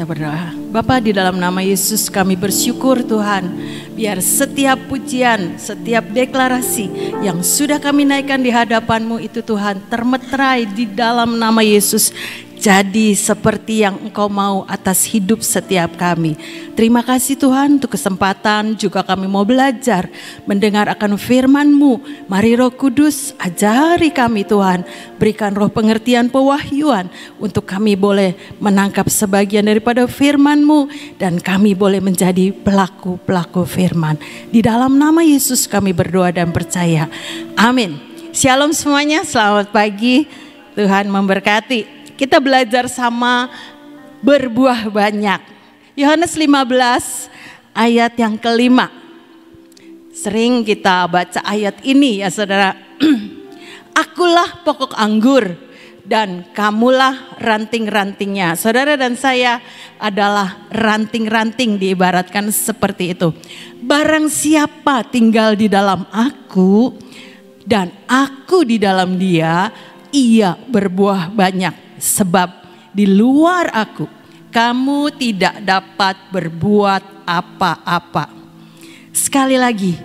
kita berdoa. Bapa, di dalam nama Yesus kami bersyukur Tuhan, biar setiap pujian, setiap deklarasi yang sudah kami naikkan di hadapan-Mu itu Tuhan termeterai di dalam nama Yesus. Jadi seperti yang Engkau mau atas hidup setiap kami. Terima kasih Tuhan untuk kesempatan juga kami mau belajar mendengar akan firman-Mu. Mari Roh Kudus ajari kami Tuhan. Berikan roh pengertian pewahyuan untuk kami boleh menangkap sebagian daripada firman-Mu. Dan kami boleh menjadi pelaku-pelaku firman. Di dalam nama Yesus kami berdoa dan percaya. Amin. Shalom semuanya, selamat pagi. Tuhan memberkati. Kita belajar sama berbuah banyak. Yohanes 15 ayat yang kelima. Sering kita baca ayat ini ya saudara. Akulah pokok anggur dan kamulah ranting-rantingnya. Saudara dan saya adalah ranting-ranting, diibaratkan seperti itu. Barang siapa tinggal di dalam aku dan aku di dalam dia, ia berbuah banyak. Sebab di luar aku, kamu tidak dapat berbuat apa-apa. Sekali lagi,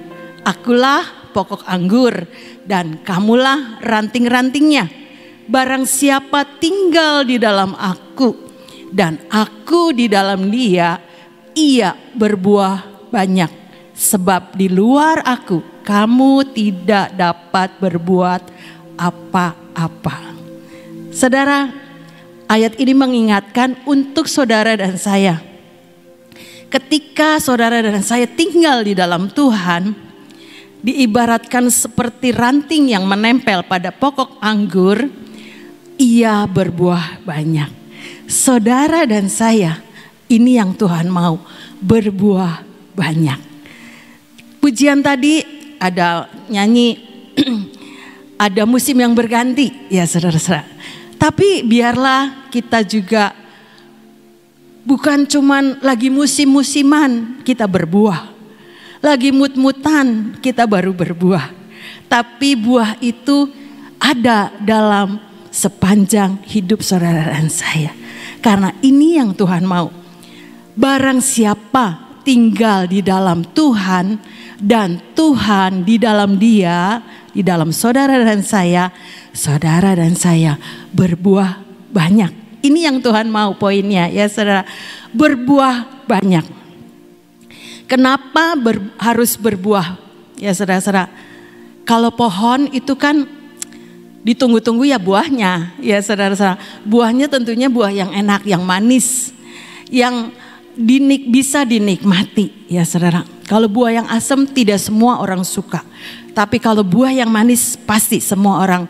akulah pokok anggur dan kamulah ranting-rantingnya. Barang siapa tinggal di dalam aku dan aku di dalam dia, ia berbuah banyak. Sebab di luar aku, kamu tidak dapat berbuat apa-apa. Saudara, ayat ini mengingatkan untuk saudara dan saya. Ketika saudara dan saya tinggal di dalam Tuhan, diibaratkan seperti ranting yang menempel pada pokok anggur, ia berbuah banyak. Saudara dan saya, ini yang Tuhan mau, berbuah banyak. Pujian tadi ada nyanyi, ada musim yang berganti, ya saudara-saudara. Tapi biarlah kita juga bukan cuman lagi musim-musiman kita berbuah. Lagi mut-mutan kita baru berbuah. Tapi buah itu ada dalam sepanjang hidup saudara dan saya. Karena ini yang Tuhan mau. Barang siapa tinggal di dalam Tuhan dan Tuhan di dalam dia, di dalam saudara dan saya berbuah banyak. Ini yang Tuhan mau poinnya ya saudara, berbuah banyak. Kenapa harus berbuah ya saudara-saudara? Kalau pohon itu kan ditunggu-tunggu ya buahnya ya saudara-saudara. Buahnya tentunya buah yang enak, yang manis, yang bisa dinikmati ya saudara. Kalau buah yang asam tidak semua orang suka. Tapi kalau buah yang manis pasti semua orang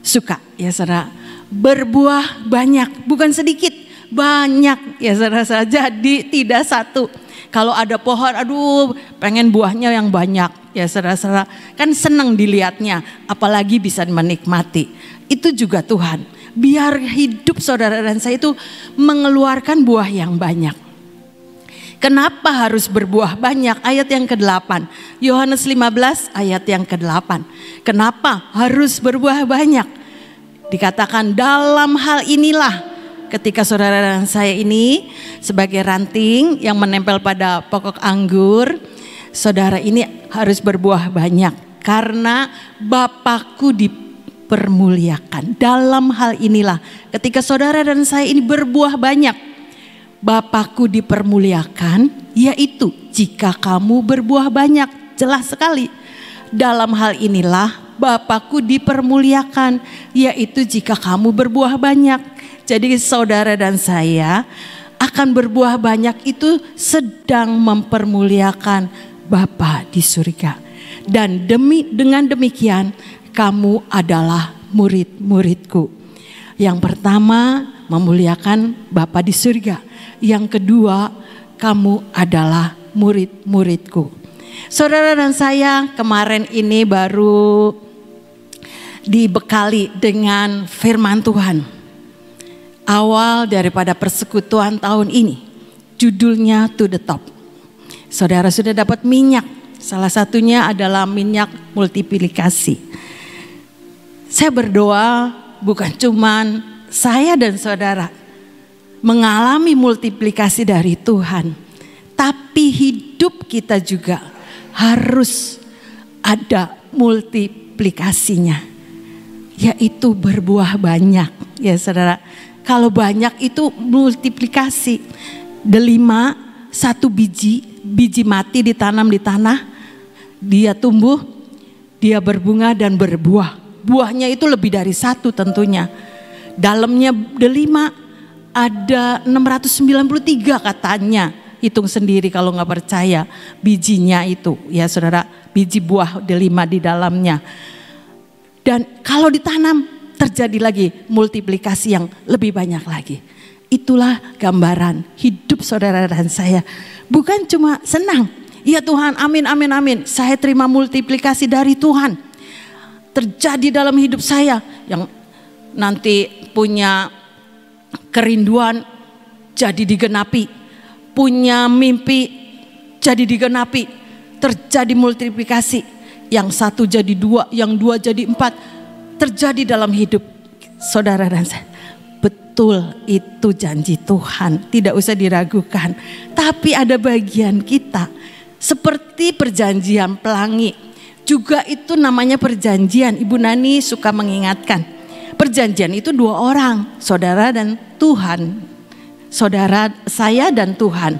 suka ya saudara. Berbuah banyak, bukan sedikit, banyak ya saudara. Jadi tidak satu. Kalau ada pohon, aduh pengen buahnya yang banyak ya saudara. Kan senang dilihatnya, apalagi bisa menikmati. Itu juga Tuhan. Biar hidup saudara dan saya itu mengeluarkan buah yang banyak. Kenapa harus berbuah banyak? Ayat yang ke-8. Yohanes 15 ayat yang ke-8. Kenapa harus berbuah banyak? Dikatakan dalam hal inilah ketika saudara dan saya ini sebagai ranting yang menempel pada pokok anggur. Saudara ini harus berbuah banyak karena Bapakku dipermuliakan. Dalam hal inilah ketika saudara dan saya ini berbuah banyak, Bapakku dipermuliakan, yaitu jika kamu berbuah banyak. Jelas sekali. Dalam hal inilah Bapakku dipermuliakan, yaitu jika kamu berbuah banyak. Jadi saudara dan saya akan berbuah banyak itu sedang mempermuliakan Bapa di surga. Dan dengan demikian kamu adalah murid-muridku. Yang pertama memuliakan Bapa di surga. Yang kedua, kamu adalah murid-muridku. Saudara dan saya kemarin ini baru dibekali dengan firman Tuhan. Awal daripada persekutuan tahun ini, judulnya To The Top. Saudara sudah dapat minyak, salah satunya adalah minyak multiplikasi. Saya berdoa bukan cuman saya dan saudara, mengalami multiplikasi dari Tuhan, tapi hidup kita juga harus ada multiplikasinya, yaitu berbuah banyak. Ya saudara, kalau banyak itu multiplikasi. Delima, satu biji mati ditanam di tanah, dia tumbuh, dia berbunga dan berbuah. Buahnya itu lebih dari satu tentunya. Dalamnya delima ada 693 katanya. Hitung sendiri kalau nggak percaya bijinya itu, ya saudara, biji buah delima di dalamnya. Dan kalau ditanam terjadi lagi multiplikasi yang lebih banyak lagi. Itulah gambaran hidup saudara dan saya. Bukan cuma senang, ya Tuhan, amin, amin, amin, saya terima multiplikasi dari Tuhan. Terjadi dalam hidup saya yang nanti punya kerinduan jadi digenapi. Punya mimpi jadi digenapi, terjadi multiplikasi, yang satu jadi dua, yang dua jadi empat, terjadi dalam hidup saudara dan saya. Betul, itu janji Tuhan, tidak usah diragukan. Tapi ada bagian kita, seperti perjanjian pelangi, juga itu namanya perjanjian. Ibu Nani suka mengingatkan, perjanjian itu dua orang, saudara dan Tuhan. Saudara, saya dan Tuhan.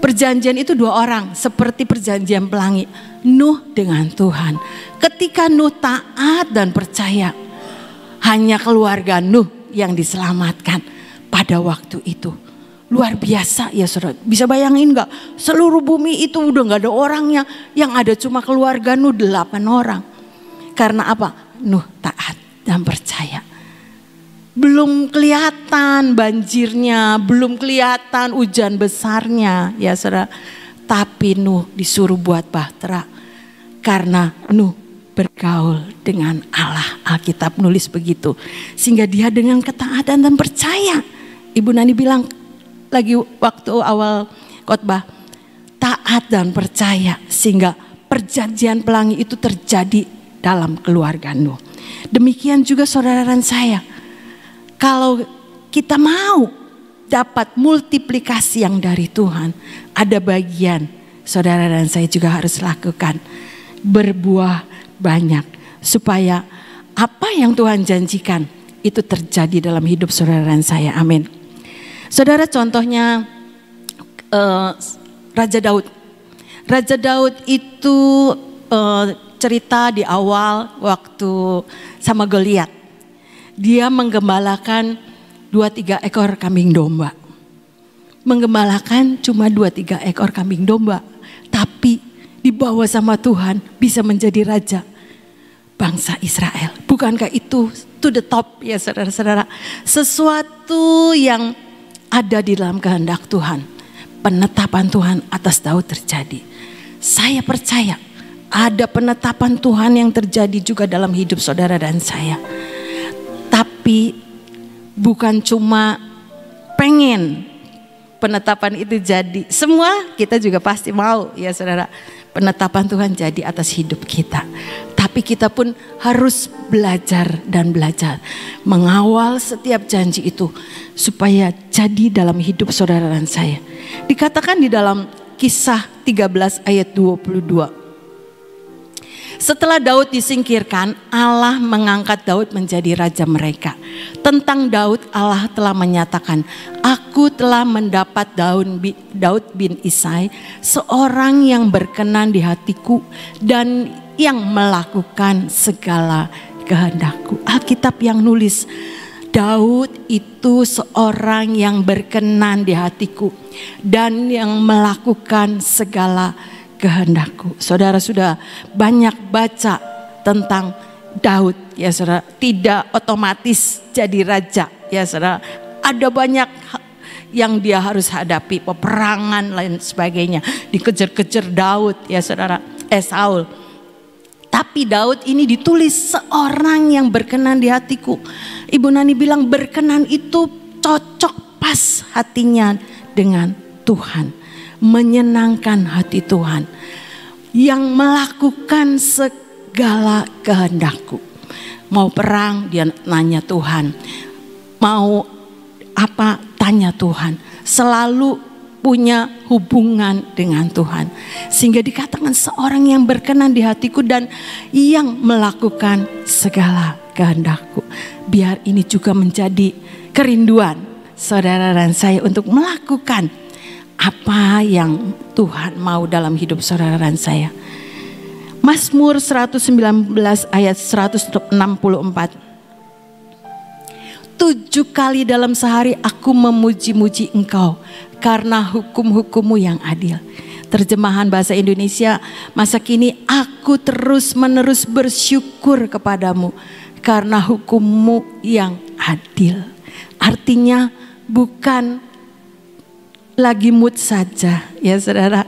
Perjanjian itu dua orang, seperti perjanjian pelangi, Nuh dengan Tuhan. Ketika Nuh taat dan percaya, hanya keluarga Nuh yang diselamatkan pada waktu itu. Luar biasa ya saudara. Bisa bayangin gak? Seluruh bumi itu udah gak ada orangnya, yang ada cuma keluarga Nuh 8 orang. Karena apa? Nuh taat dan percaya. Belum kelihatan banjirnya, belum kelihatan hujan besarnya ya saudara. Tapi Nuh disuruh buat bahtera karena Nuh bergaul dengan Allah. Alkitab nulis begitu. Sehingga dia dengan ketaatan dan percaya. Ibu Nani bilang lagi waktu awal khotbah, taat dan percaya sehingga perjanjian pelangi itu terjadi dalam keluarga Nuh. Demikian juga saudara dan saya. Kalau kita mau dapat multiplikasi yang dari Tuhan, ada bagian saudara dan saya juga harus lakukan. Berbuah banyak supaya apa yang Tuhan janjikan itu terjadi dalam hidup saudara dan saya. Amin. Saudara, contohnya Raja Daud. Raja Daud itu cerita di awal waktu sama Goliat. Dia menggembalakan 2-3 ekor kambing domba. Menggembalakan cuma 2-3 ekor kambing domba. Tapi dibawa sama Tuhan bisa menjadi raja bangsa Israel. Bukankah itu to the top ya saudara-saudara? Sesuatu yang ada di dalam kehendak Tuhan. Penetapan Tuhan atas Daud terjadi. Saya percaya ada penetapan Tuhan yang terjadi juga dalam hidup saudara dan saya. Tapi bukan cuma pengen penetapan itu jadi. Semua kita juga pasti mau ya saudara. Penetapan Tuhan jadi atas hidup kita. Tapi kita pun harus belajar dan belajar. Mengawal setiap janji itu. Supaya jadi dalam hidup saudara dan saya. Dikatakan di dalam Kisah 13 ayat 22. Setelah Daud disingkirkan, Allah mengangkat Daud menjadi raja mereka. Tentang Daud, Allah telah menyatakan, aku telah mendapat Daud bin Isai, seorang yang berkenan di hatiku dan yang melakukan segala kehendakku. Alkitab yang nulis, Daud itu seorang yang berkenan di hatiku dan yang melakukan segala kehendakku. Saudara sudah banyak baca tentang Daud ya saudara. Tidak otomatis jadi raja ya saudara. Ada banyak yang dia harus hadapi, peperangan lain sebagainya. Dikejar-kejar Daud ya saudara, Saul. Tapi Daud ini ditulis seorang yang berkenan di hatiku. Ibu Nani bilang berkenan itu cocok pas hatinya dengan Tuhan. Menyenangkan hati Tuhan. Yang melakukan segala kehendakku. Mau perang dia nanya Tuhan. Mau apa? Tanya Tuhan. Selalu punya hubungan dengan Tuhan. Sehingga dikatakan seorang yang berkenan di hatiku dan yang melakukan segala kehendakku. Biar ini juga menjadi kerinduan saudara dan saya untuk melakukan apa yang Tuhan mau dalam hidup saudara dan saya. Mazmur 119 ayat 164. 7 kali dalam sehari aku memuji-muji Engkau karena hukum-hukum-Mu yang adil. Terjemahan bahasa Indonesia masa kini, aku terus-menerus bersyukur kepadamu karena hukum-Mu yang adil. Artinya bukan lagi mood saja ya saudara,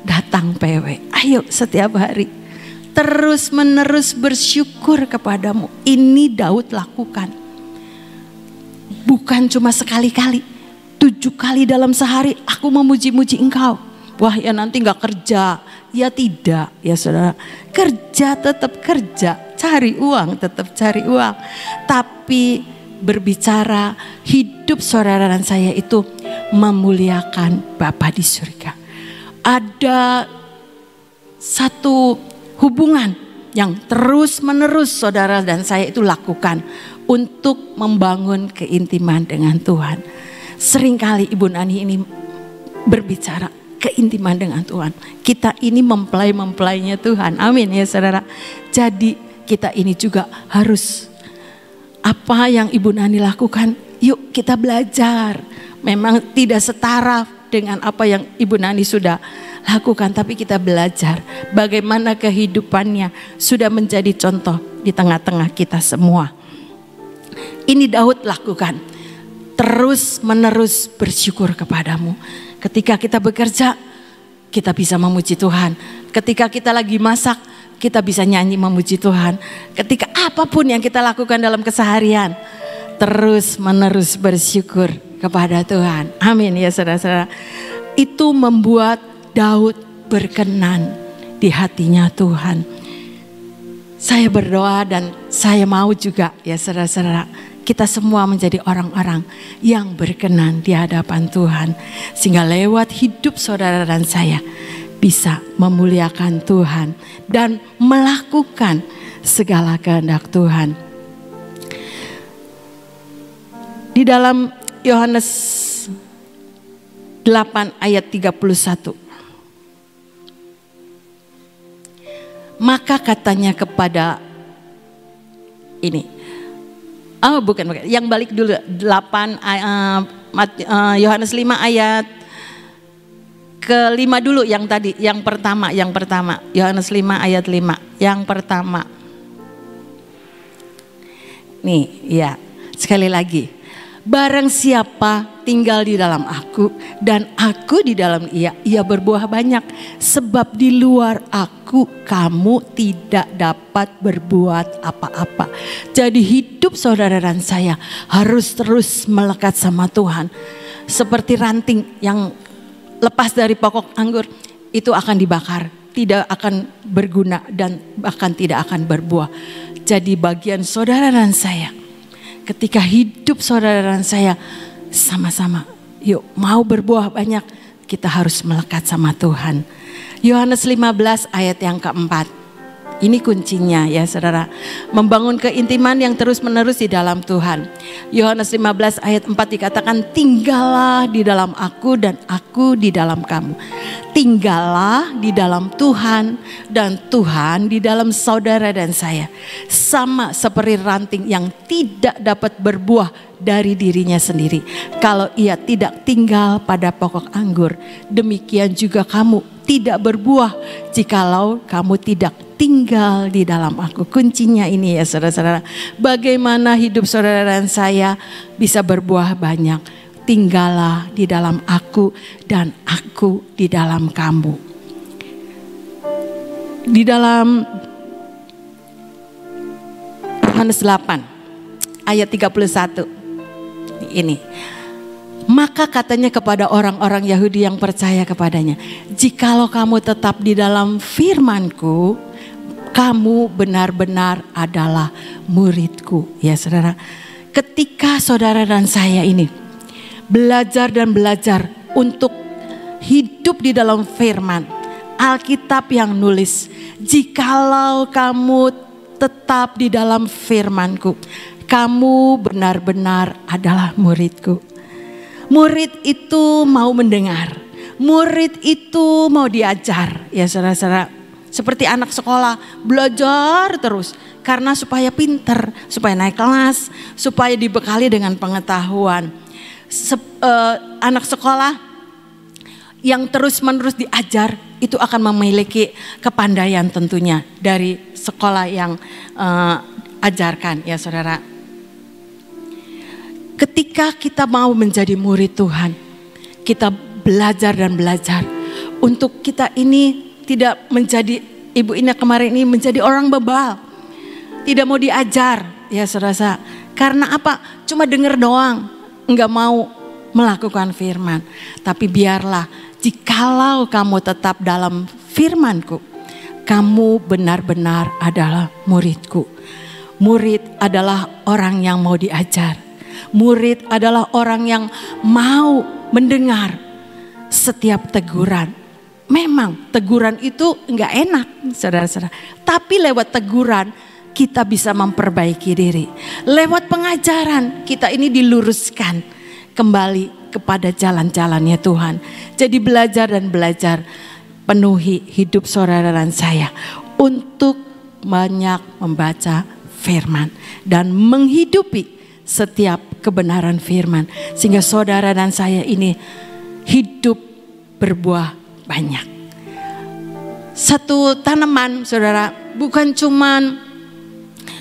datang PW. Ayo setiap hari terus-menerus bersyukur kepadamu. Ini Daud lakukan. Bukan cuma sekali-kali, 7 kali dalam sehari aku memuji-muji Engkau. Wah ya nanti gak kerja. Ya tidak ya saudara. Kerja tetap kerja, cari uang tetap cari uang. Tapi berbicara hidup saudara dan saya itu memuliakan Bapa di surga. Ada satu hubungan yang terus menerus saudara dan saya itu lakukan untuk membangun keintiman dengan Tuhan. Seringkali Ibu Nani ini berbicara keintiman dengan Tuhan. Kita ini mempelai-mempelainya Tuhan. Amin ya saudara. Jadi kita ini juga harus, apa yang Ibu Nani lakukan, yuk kita belajar. Memang tidak setara dengan apa yang Ibu Nani sudah lakukan, tapi kita belajar bagaimana kehidupannya sudah menjadi contoh di tengah-tengah kita semua. Ini Daud lakukan, terus menerus bersyukur kepadamu. Ketika kita bekerja, kita bisa memuji Tuhan. Ketika kita lagi masak, kita bisa nyanyi memuji Tuhan. Ketika apapun yang kita lakukan dalam keseharian, terus menerus bersyukur kepada Tuhan. Amin ya saudara-saudara. Itu membuat Daud berkenan di hatinya Tuhan. Saya berdoa dan saya mau juga ya saudara-saudara, kita semua menjadi orang-orang yang berkenan di hadapan Tuhan. Sehingga lewat hidup saudara dan saya bisa memuliakan Tuhan dan melakukan segala kehendak Tuhan. Di dalam Yohanes 8 ayat 31. Maka katanya kepada ini. Oh bukan. Yang balik dulu 8 Yohanes 5 ayat ke-5 dulu yang tadi, yang pertama. Yohanes 5 ayat 5. Yang pertama. Nih, ya. Sekali lagi. Barang siapa tinggal di dalam aku dan aku di dalam ia berbuah banyak. Sebab di luar aku kamu tidak dapat berbuat apa-apa. Jadi hidup saudara dan saya harus terus melekat sama Tuhan. Seperti ranting yang lepas dari pokok anggur itu akan dibakar. Tidak akan berguna dan bahkan tidak akan berbuah. Jadi bagian saudara dan saya, ketika hidup saudara dan saya sama-sama, yuk mau berbuah banyak, kita harus melekat sama Tuhan. Yohanes 15 ayat yang keempat. Ini kuncinya ya saudara. Membangun keintiman yang terus menerus di dalam Tuhan. Yohanes 15 ayat 4 dikatakan, tinggallah di dalam aku dan aku di dalam kamu. Tinggallah di dalam Tuhan dan Tuhan di dalam saudara dan saya. Sama seperti ranting yang tidak dapat berbuah dari dirinya sendiri kalau ia tidak tinggal pada pokok anggur. Demikian juga kamu tidak berbuah jikalau kamu tidak tinggal di dalam aku. Kuncinya ini ya saudara-saudara. Bagaimana hidup saudara dan saya bisa berbuah banyak. Tinggallah di dalam aku dan aku di dalam kamu. Di dalam Yohanes 8 ayat 31 ini. Maka katanya kepada orang-orang Yahudi yang percaya kepadanya, jikalau kamu tetap di dalam firman-Ku, kamu benar-benar adalah murid-Ku. Ya saudara, ketika saudara dan saya ini belajar dan belajar untuk hidup di dalam firman. Alkitab yang nulis, jikalau kamu tetap di dalam firman-Ku, kamu benar-benar adalah murid-Ku. Murid itu mau mendengar, murid itu mau diajar, ya saudara-saudara. Seperti anak sekolah, belajar terus karena supaya pinter, supaya naik kelas, supaya dibekali dengan pengetahuan. Anak sekolah yang terus-menerus diajar itu akan memiliki kepandaian tentunya dari sekolah yang ajarkan, ya saudara. Ketika kita mau menjadi murid Tuhan, kita belajar dan belajar untuk kita ini tidak menjadi, ibu ini kemarin ini menjadi orang bebal, tidak mau diajar, ya saudara. Karena apa? Cuma dengar doang, enggak mau melakukan firman. Tapi biarlah, jikalau kamu tetap dalam firman-Ku, kamu benar-benar adalah murid-Ku. Murid adalah orang yang mau diajar. Murid adalah orang yang mau mendengar setiap teguran. Memang teguran itu enggak enak, saudara-saudara. Tapi lewat teguran kita bisa memperbaiki diri. Lewat pengajaran kita ini diluruskan kembali kepada jalan-jalannya Tuhan. Jadi belajar dan belajar, penuhi hidup saudara dan saya untuk banyak membaca firman dan menghidupi setiap kebenaran firman. Sehingga saudara dan saya ini hidup berbuah banyak. Satu tanaman, saudara, bukan cuman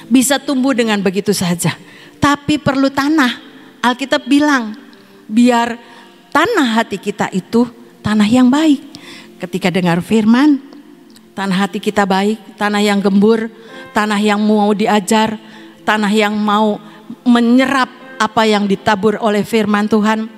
bisa tumbuh dengan begitu saja, tapi perlu tanah. Alkitab bilang, biar tanah hati kita itu tanah yang baik. Ketika dengar firman, tanah hati kita baik, tanah yang gembur, tanah yang mau diajar, tanah yang mau menyerap apa yang ditabur oleh firman Tuhan.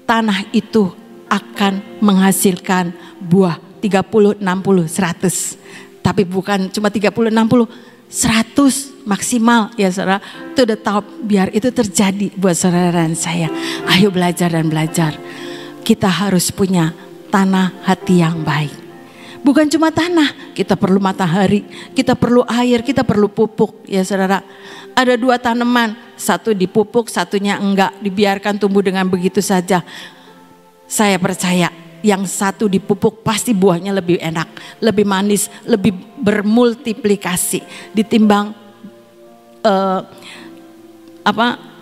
Tanah itu akan menghasilkan buah 30, 60, 100. Tapi bukan cuma 30, 60, 100 maksimal, ya saudara. Itu udah top, biar itu terjadi buat saudara dan saya. Ayo belajar dan belajar. Kita harus punya tanah hati yang baik. Bukan cuma tanah, kita perlu matahari, kita perlu air, kita perlu pupuk, ya saudara. Ada dua tanaman, satu dipupuk, satunya enggak, dibiarkan tumbuh dengan begitu saja. Saya percaya yang satu dipupuk pasti buahnya lebih enak, lebih manis, lebih bermultiplikasi ditimbang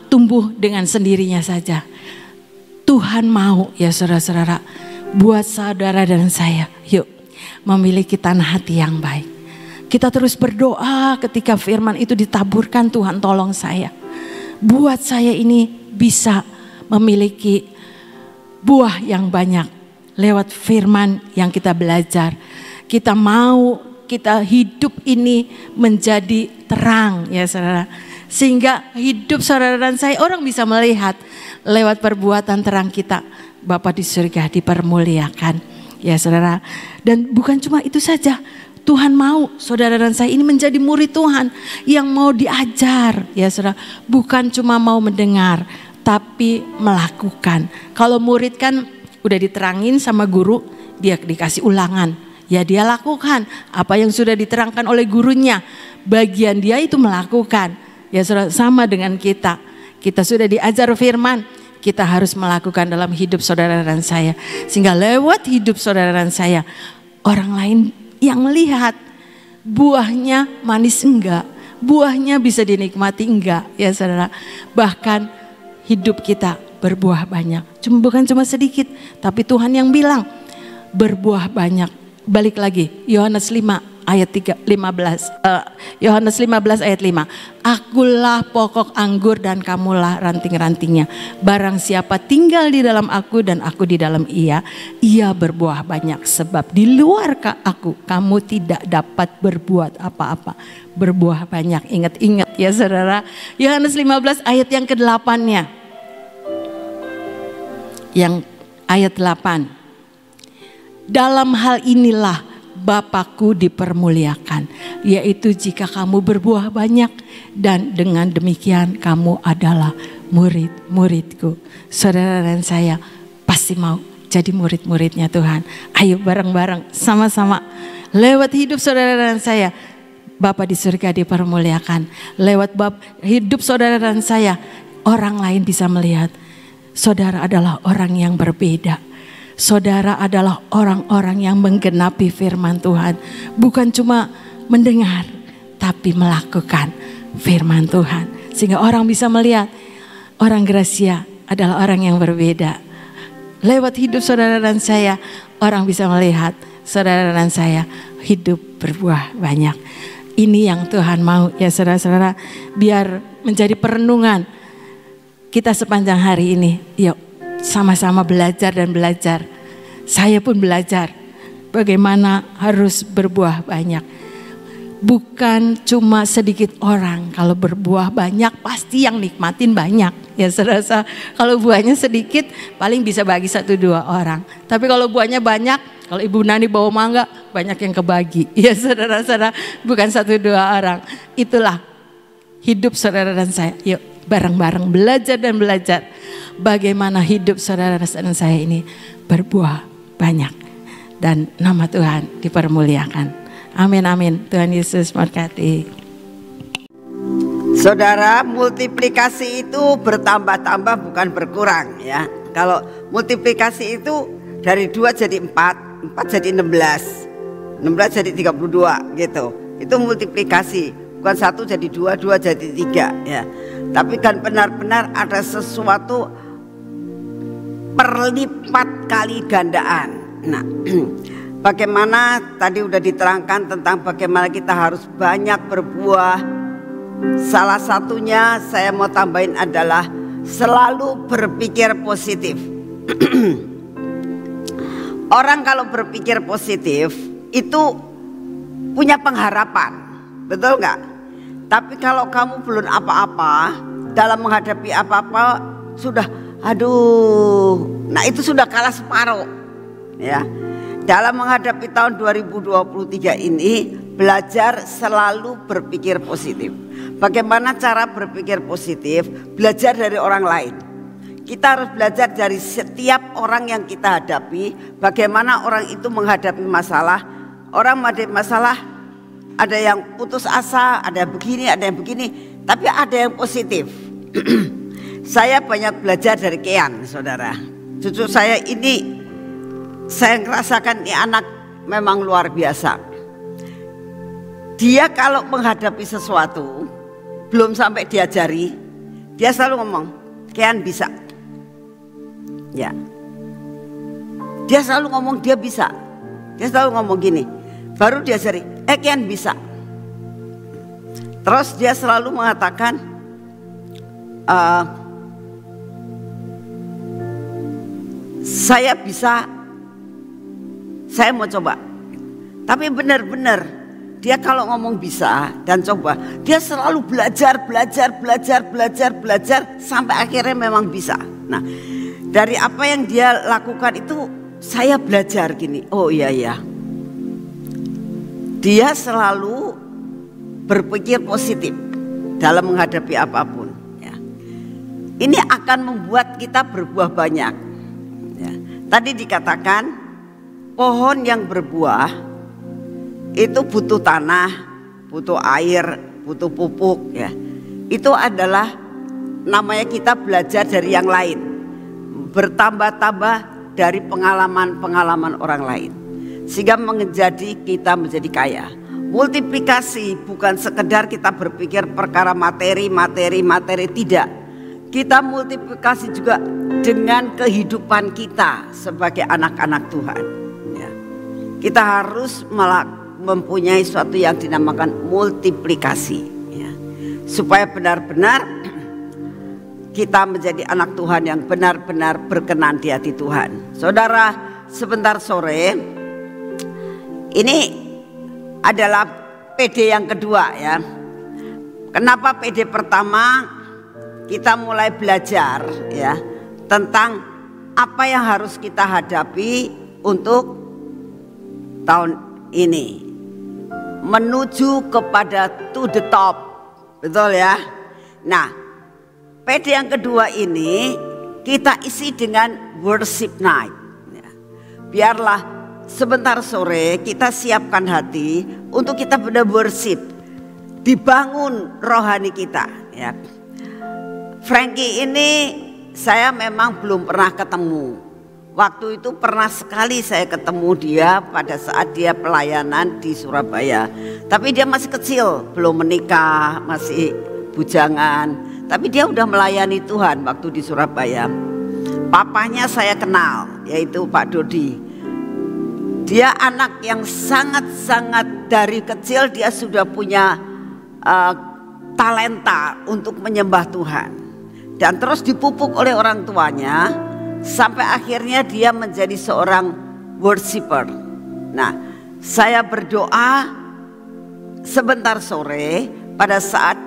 tumbuh dengan sendirinya saja. Tuhan mau, ya saudara-saudara, buat saudara dan saya, yuk memiliki tanah hati yang baik. Kita terus berdoa ketika firman itu ditaburkan, Tuhan tolong saya. Buat saya ini bisa memiliki buah yang banyak lewat firman yang kita belajar. Kita mau kita hidup ini menjadi terang, ya saudara. Sehingga hidup saudara dan saya orang bisa melihat lewat perbuatan terang kita. Bapa di surga dipermuliakan, ya saudara. Dan bukan cuma itu saja. Tuhan mau saudara dan saya ini menjadi murid Tuhan yang mau diajar, ya saudara. Bukan cuma mau mendengar, tapi melakukan. Kalau murid kan udah diterangin sama guru, dia dikasih ulangan. Ya dia lakukan apa yang sudah diterangkan oleh gurunya. Bagian dia itu melakukan. Ya saudara, sama dengan kita. Kita sudah diajar firman, kita harus melakukan dalam hidup saudara dan saya. Sehingga lewat hidup saudara dan saya, orang lain yang melihat buahnya manis enggak, buahnya bisa dinikmati enggak, ya saudara. Bahkan hidup kita berbuah banyak, bukan cuma sedikit, tapi Tuhan yang bilang berbuah banyak. Balik lagi Yohanes 5 ayat 15. Yohanes 15 ayat 5. Akulah pokok anggur dan kamulah ranting-rantingnya. Barang siapa tinggal di dalam aku dan aku di dalam ia berbuah banyak. Sebab di luar aku kamu tidak dapat berbuat apa-apa. Berbuah banyak. Ingat-ingat ya saudara. Yohanes 15 ayat yang ke-8-nya. Yang ayat 8. Dalam hal inilah Bapakku dipermuliakan, yaitu jika kamu berbuah banyak, dan dengan demikian kamu adalah murid-muridku. Saudara dan saya pasti mau jadi murid-muridnya Tuhan. Ayo bareng-bareng sama-sama lewat hidup saudara dan saya, Bapa di surga dipermuliakan. Lewat hidup saudara dan saya, orang lain bisa melihat saudara adalah orang yang berbeda. Saudara adalah orang-orang yang menggenapi firman Tuhan. Bukan cuma mendengar, tapi melakukan firman Tuhan. Sehingga orang bisa melihat orang Gracia adalah orang yang berbeda. Lewat hidup saudara dan saya, orang bisa melihat saudara dan saya hidup berbuah banyak. Ini yang Tuhan mau ya saudara-saudara, biar menjadi perenungan kita sepanjang hari ini. Yuk sama-sama belajar dan belajar. Saya pun belajar bagaimana harus berbuah banyak. Bukan cuma sedikit orang, kalau berbuah banyak pasti yang nikmatin banyak. Ya saudara, kalau buahnya sedikit paling bisa bagi 1-2 orang. Tapi kalau buahnya banyak, kalau Ibu Nani bawa mangga banyak yang kebagi. Ya saudara-saudara, bukan 1-2 orang. Itulah hidup saudara dan saya. Yuk bareng-bareng belajar dan belajar bagaimana hidup saudara dan saya ini berbuah banyak. Dan nama Tuhan dipermuliakan. Amin, amin. Tuhan Yesus memberkati. Saudara, multiplikasi itu bertambah-tambah bukan berkurang ya. Kalau multiplikasi itu dari 2 jadi 4, 4 jadi 16, 16 jadi 32 gitu. Itu multiplikasi, bukan 1 jadi 2, 2 jadi 3 ya. Tapi kan benar-benar ada sesuatu perlipat kali gandaan. Nah, bagaimana tadi udah diterangkan tentang bagaimana kita harus banyak berbuah. Salah satunya saya mau tambahin adalah selalu berpikir positif. Orang kalau berpikir positif itu punya pengharapan, betul nggak? Tapi kalau kamu belum apa-apa, dalam menghadapi apa-apa sudah aduh, nah itu sudah kalah separuh ya. Dalam menghadapi tahun 2023 ini, belajar selalu berpikir positif. Bagaimana cara berpikir positif? Belajar dari orang lain. Kita harus belajar dari setiap orang yang kita hadapi, bagaimana orang itu menghadapi masalah. Orang menghadapi masalah, ada yang putus asa, ada yang begini, ada yang begini, tapi ada yang positif. Saya banyak belajar dari Kean, saudara. Cucu saya ini, saya merasakan ini anak memang luar biasa. Dia kalau menghadapi sesuatu, belum sampai diajari, dia selalu ngomong, Kean bisa. Ya, dia selalu ngomong dia bisa. Dia selalu ngomong gini, baru diajari, Kean bisa. Terus dia selalu mengatakan, saya bisa, saya mau coba. Tapi benar-benar dia kalau ngomong bisa dan coba, dia selalu belajar sampai akhirnya memang bisa. Nah, dari apa yang dia lakukan itu saya belajar gini. Oh iya ya. Dia selalu berpikir positif dalam menghadapi apapun ya. Ini akan membuat kita berbuah banyak ya. Tadi dikatakan pohon yang berbuah itu butuh tanah, butuh air, butuh pupuk ya. Itu adalah namanya kita belajar dari yang lain, bertambah-tambah dari pengalaman-pengalaman orang lain, sehingga kita menjadi kaya. Multiplikasi bukan sekedar kita berpikir perkara materi, tidak. Kita multiplikasi juga dengan kehidupan kita sebagai anak-anak Tuhan ya. Kita harus mempunyai suatu yang dinamakan multiplikasi ya. Supaya benar-benar kita menjadi anak Tuhan yang benar-benar berkenan di hati Tuhan. Saudara, sebentar sore ini adalah PD yang kedua ya. Kenapa PD pertama? Kita mulai belajar ya tentang apa yang harus kita hadapi untuk tahun ini menuju kepada to the top, betul ya. Nah, PD yang kedua ini kita isi dengan worship night. Biarlah sebentar sore kita siapkan hati untuk kita benar worship, dibangun rohani kita. Ya. Frankie ini saya memang belum pernah ketemu. Waktu itu pernah sekali saya ketemu dia pada saat dia pelayanan di Surabaya. Tapi dia masih kecil, belum menikah, masih bujangan. Tapi dia udah melayani Tuhan waktu di Surabaya. Papanya saya kenal, yaitu Pak Dodi. Dia anak yang sangat-sangat dari kecil dia sudah punya talenta untuk menyembah Tuhan. Dan terus dipupuk oleh orang tuanya sampai akhirnya dia menjadi seorang worshiper. Nah, saya berdoa sebentar sore pada saat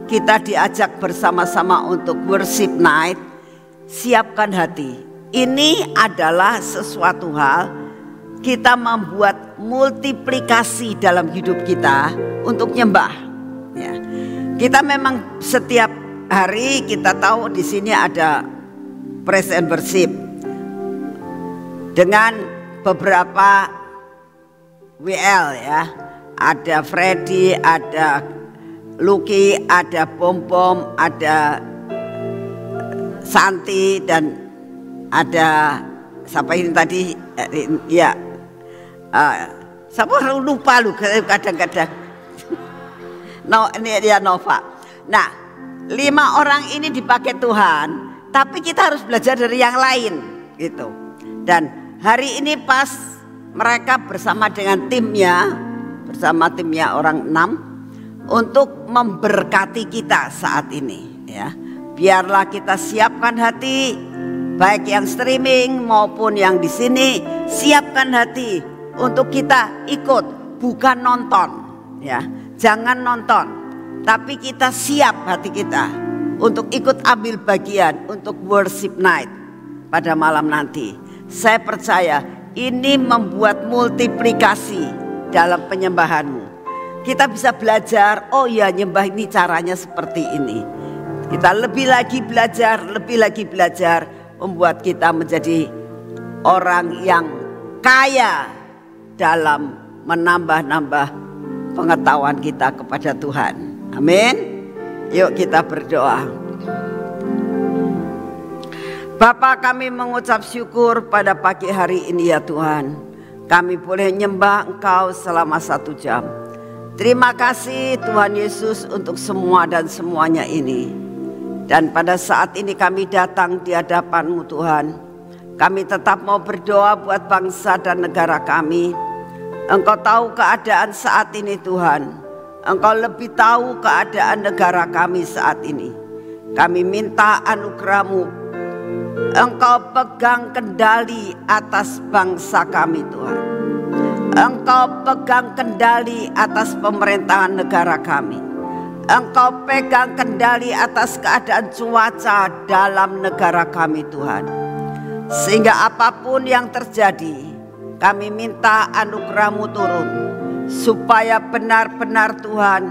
kita diajak bersama-sama untuk worship night, siapkan hati. Ini adalah sesuatu hal kita membuat multiplikasi dalam hidup kita untuk nyembah. Ya. Kita memang setiap hari kita tahu di sini ada praise and worship dengan beberapa WL ya. Ada Freddy, ada Lucky, ada Bom-Bom, ada Santi, dan ada siapa ini tadi ya, siapa lupa lu kadang-kadang. No, ini dia Nova. Nah, 5 orang ini dipakai Tuhan, tapi kita harus belajar dari yang lain gitu. Dan hari ini pas mereka bersama dengan timnya, orang 6 untuk memberkati kita saat ini ya. Biarlah kita siapkan hati, baik yang streaming maupun yang di sini, siapkan hati untuk kita ikut, bukan nonton ya. Jangan nonton, tapi kita siap hati kita untuk ikut ambil bagian untuk worship night pada malam nanti. Saya percaya ini membuat multiplikasi dalam penyembahanmu. Kita bisa belajar, oh ya nyembah ini caranya seperti ini. Kita lebih lagi belajar, membuat kita menjadi orang yang kaya dalam menambah-nambah pengetahuan kita kepada Tuhan. Amin. Yuk kita berdoa. Bapa, kami mengucap syukur pada pagi hari ini ya Tuhan. Kami boleh nyembah Engkau selama 1 jam. Terima kasih Tuhan Yesus untuk semua dan semuanya ini. Dan pada saat ini kami datang di hadapan-Mu Tuhan. Kami tetap mau berdoa buat bangsa dan negara kami. Engkau tahu keadaan saat ini Tuhan. Engkau lebih tahu keadaan negara kami saat ini. Kami minta anugerah-Mu. Engkau pegang kendali atas bangsa kami Tuhan. Engkau pegang kendali atas pemerintahan negara kami. Engkau pegang kendali atas keadaan cuaca dalam negara kami Tuhan. Sehingga apapun yang terjadi, kami minta anugerah-Mu turun. Supaya benar-benar Tuhan,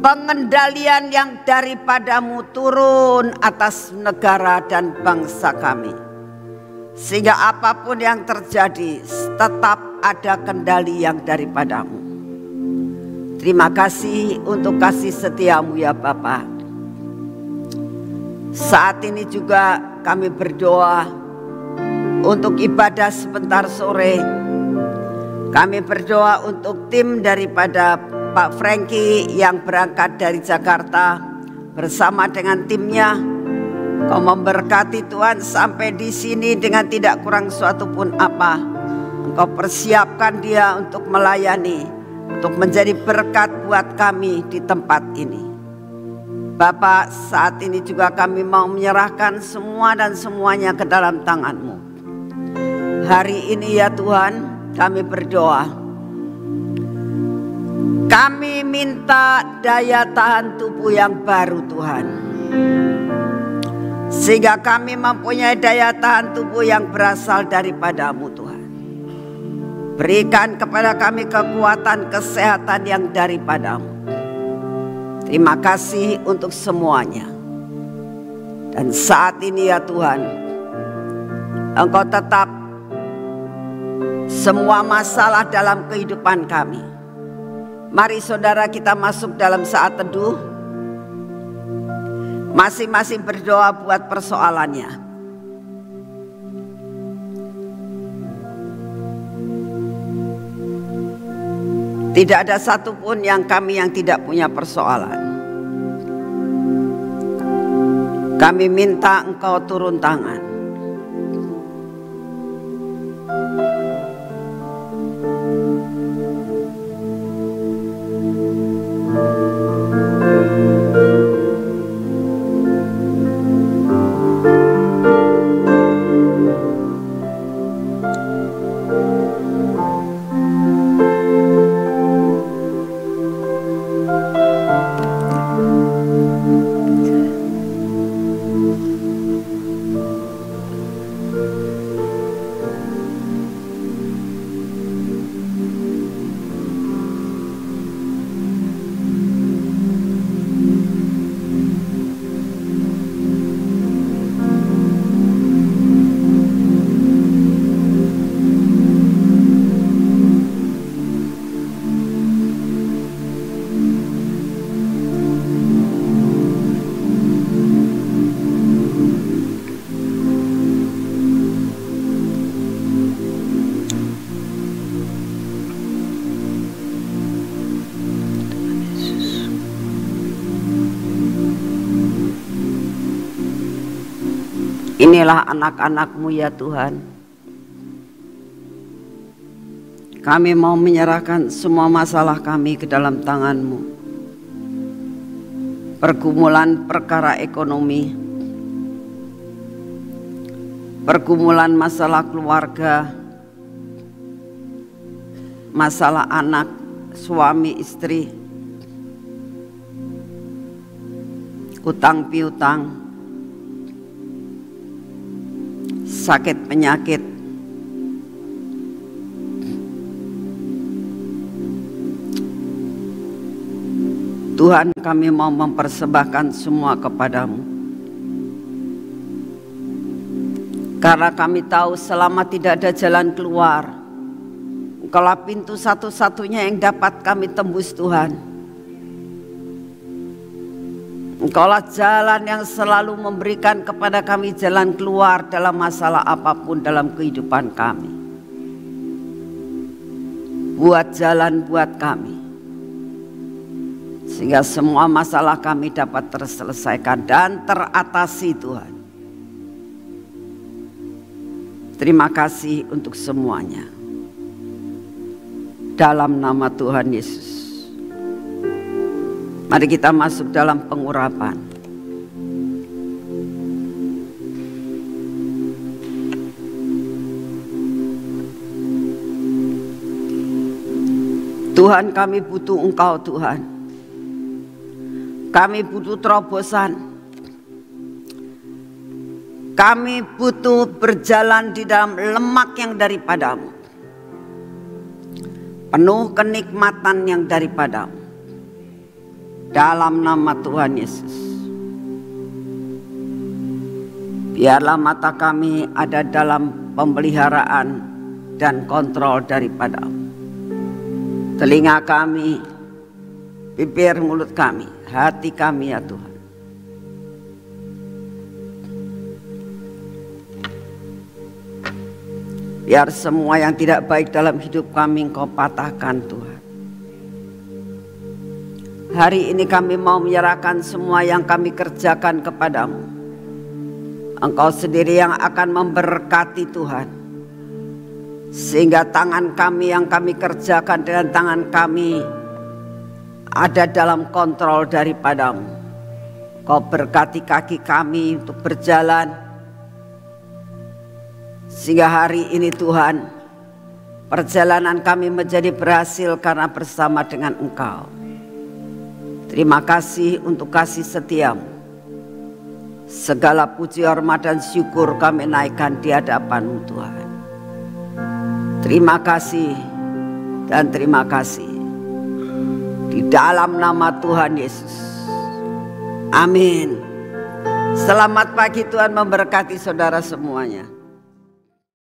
pengendalian yang daripada-Mu turun atas negara dan bangsa kami. Sehingga apapun yang terjadi tetap ada kendali yang daripada-Mu. Terima kasih untuk kasih setia-Mu ya Bapa. Saat ini juga kami berdoa untuk ibadah sebentar sore. Kami berdoa untuk tim daripada Pak Frankie yang berangkat dari Jakarta bersama dengan timnya. Kau memberkati Tuhan sampai di sini dengan tidak kurang suatu pun apa. Engkau persiapkan dia untuk melayani, untuk menjadi berkat buat kami di tempat ini. Bapak, saat ini juga kami mau menyerahkan semua dan semuanya ke dalam tangan-Mu. Hari ini ya Tuhan, kami berdoa. Kami minta daya tahan tubuh yang baru Tuhan. Sehingga kami mempunyai daya tahan tubuh yang berasal daripada-Mu Tuhan. Berikan kepada kami kekuatan, kesehatan yang daripada-Mu. Terima kasih untuk semuanya. Dan saat ini ya Tuhan, Engkau tetap semua masalah dalam kehidupan kami. Mari saudara kita masuk dalam saat teduh. Masing-masing berdoa buat persoalannya. Tidak ada satupun yang tidak punya persoalan. Kami minta Engkau turun tangan. Inilah anak-anak-Mu ya Tuhan. Kami mau menyerahkan semua masalah kami ke dalam tangan-Mu. Pergumulan perkara ekonomi, pergumulan masalah keluarga, masalah anak, suami, istri, utang piutang, sakit penyakit, Tuhan, kami mau mempersembahkan semua kepada-Mu. Karena kami tahu selama tidak ada jalan keluar, Engkaulah pintu satu-satunya yang dapat kami tembus Tuhan. Engkaulah jalan yang selalu memberikan kepada kami jalan keluar dalam masalah apapun dalam kehidupan kami. Buat jalan buat kami, sehingga semua masalah kami dapat terselesaikan dan teratasi Tuhan. Terima kasih untuk semuanya. Dalam nama Tuhan Yesus. Mari kita masuk dalam pengurapan. Tuhan, kami butuh Engkau Tuhan. Kami butuh terobosan. Kami butuh berjalan di dalam lemak yang daripada-Mu. Penuh kenikmatan yang daripada-Mu. Dalam nama Tuhan Yesus. Biarlah mata kami ada dalam pemeliharaan dan kontrol daripada-Mu. Telinga kami, bibir mulut kami, hati kami ya Tuhan. Biar semua yang tidak baik dalam hidup kami Engkau patahkan Tuhan. Hari ini kami mau menyerahkan semua yang kami kerjakan kepada-Mu. Engkau sendiri yang akan memberkati Tuhan. Sehingga tangan kami yang kami kerjakan dengan tangan kami ada dalam kontrol daripada-Mu. Kau berkati kaki kami untuk berjalan. Sehingga hari ini Tuhan, perjalanan kami menjadi berhasil karena bersama dengan Engkau. Terima kasih untuk kasih setia-Mu. Segala puji, hormat dan syukur kami naikkan di hadapan-Mu Tuhan. Terima kasih dan terima kasih. Di dalam nama Tuhan Yesus. Amin. Selamat pagi, Tuhan memberkati saudara semuanya.